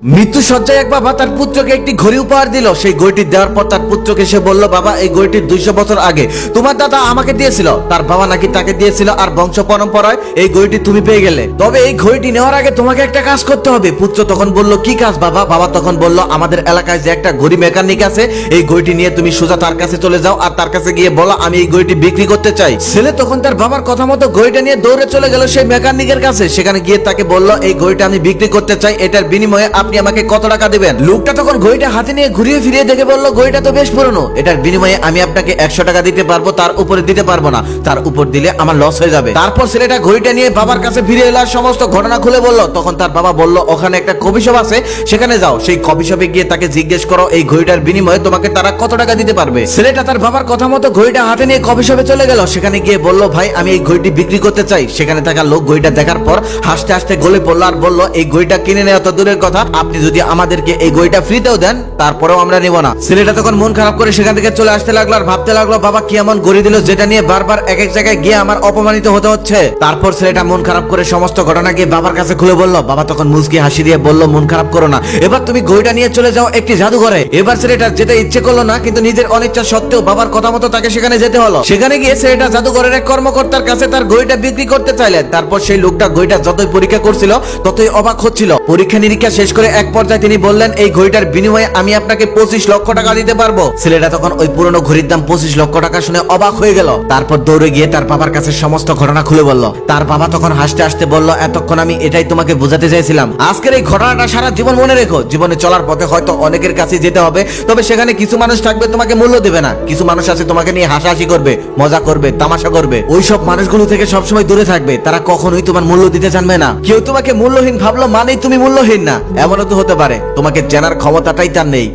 মৃত্যু সজ্জায় এক বাবা তার পুত্রকে একটি ঘড়ি উপহার দিল। সেই ঘড়িটি দেওয়ার পর তার পুত্রকে সে বলল, বাবা এই ঘড়িটি 200 বছর আগে তোমার দাদা আমাকে দিয়েছিল, তার বাবা নাকি তাকে দিয়েছিল, আর বংশ পরম্পরায় এই ঘড়িটি তুমি পেয়ে গেলে। তবে এই ঘড়িটি নেওয়ার আগে তোমাকে একটা কাজ করতে হবে। পুত্র তখন বলল, কি কাজ বাবা? বাবা তখন বলল, আমাদের এলাকায় যে একটা ঘড়ি মেকানিক আছে, এই ঘড়িটি নিয়ে তুমি সোজা তার কাছে চলে যাও, আর তার কাছে গিয়ে বলো আমি এই ঘড়িটি বিক্রি করতে চাই। ছেলে তখন তার বাবার কথা মতো ঘড়িটা নিয়ে দৌড়ে চলে গেল সেই মেকানিকের কাছে। সেখানে গিয়ে তাকে বলল, এই ঘড়িটা আমি বিক্রি করতে চাই, এটার বিনিময়ে আপনি আমাকে কত টাকা দিবেন? লোকটা তখন ঘড়িটা হাতে নিয়ে ঘুরিয়ে ফিরিয়ে দেখে বলল, ঘড়িটা তো বেশ পুরনো, এটার বিনিময়ে আমি আপনাকে 100 টাকা দিতে পারবো, তার উপরে দিতে পারবো না, তার উপর দিলে আমার লস হয়ে যাবে। তারপর ছেলেটা ঘড়িটা নিয়ে বাবার কাছে ফিরে এলো, সমস্ত ঘটনা খুলে বলল। তখন তার বাবা বলল, ওখানে একটা কফি শপ আছে, সেখানে যাও, সেই কফি শপে গিয়ে তাকে জিজ্ঞেস করো এই ঘড়িটার বিনিময়ে তোমাকে তারা কত টাকা দিতে পারবে। ছেলেটা তার বাবার কথা মতো ঘড়িটা হাতে নিয়ে কফি শপে চলে গেল। সেখানে গিয়ে বলল, ভাই আমি এই ঘড়িটি বিক্রি করতে চাই। সেখানে থাকা লোক ঘড়িটা দেখার পর হাসতে হাসতে গলে পড়লো আর বলল, এই ঘড়িটা কিনে নেওয়া তো দূরের কথা, আপনি যদি আমাদেরকে এই ঘড়িটা ফ্রিতেও দেন তারপরেও আমরা নেব না। ছেলেটা তখন মন খারাপ করে সেখান থেকে চলে আসতে লাগলো আর ভাবতে লাগলো, বাবা কি এমন ঘড়ি দিল যেটা নিয়ে বারবার এক এক জায়গায় গিয়ে আমার অপমানিত হতে হচ্ছে। তারপর ছেলেটা মন খারাপ করে সমস্ত ঘটনা গিয়ে বাবার কাছে খুলে বলল। বাবা তখন মুচকি হাসি দিয়ে বলল, মন খারাপ করো না, এবার তুমি ঘড়িটা নিয়ে চলে যাও একটি জাদুঘরে। এবার ছেলেটা যেতে ইচ্ছে করলো না, কিন্তু নিজের অনিচ্ছা সত্ত্বেও বাবার কথা মতো তাকে সেখানে যেতে হলো। সেখানে গিয়ে ছেলেটা জাদুঘরের এক কর্মকর্তার কাছে তার ঘড়িটা বিক্রি করতে চাইলেন। তারপর সেই লোকটা ঘড়িটা যতই পরীক্ষা করছিল ততই অবাক হচ্ছিল। পরীক্ষা নিরীক্ষা শেষ করে এক পর্যায়ে তিনি বললেন, এই ঘড়িটার বিনিময়ে আমি আপনাকে 25 লক্ষ টাকা দিতে পারবো। ছেলেটা তখন ওই পুরনো ঘড়ির দাম 25 লক্ষ টাকা শুনে অবাক হয়ে গেল। তারপর দৌড়ে গিয়ে তার বাবার কাছে সমস্ত ঘটনা খুলে বলল। তার বাবা তখন হাসতে হাসতে বলল, এতক্ষণ আমি এটাই তোমাকে বোঝাতে চাইছিলাম, আজকের এই ঘটনাটা সারা জীবন মনে রেখো। জীবনে চলার পথে হয়তো অনেকের কাছে যেতে হবে, তবে সেখানে কিছু মানুষ থাকবে তোমাকে মূল্য দেবে না, কিছু মানুষ আছে তোমাকে নিয়ে হাসাহাসি করবে, মজা করবে, তামাশা করবে। ওইসব মানুষগুলো থেকে সবসময় দূরে থাকবে, তারা কখনোই তোমার মূল্য দিতে জানবে না। কেউ তোমাকে মূল্যহীন ভাবলো মানেই তুমি মূল্যহীন না, এমনও তো হতে পারে তোমাকে জানার ক্ষমতাটাই তার নেই।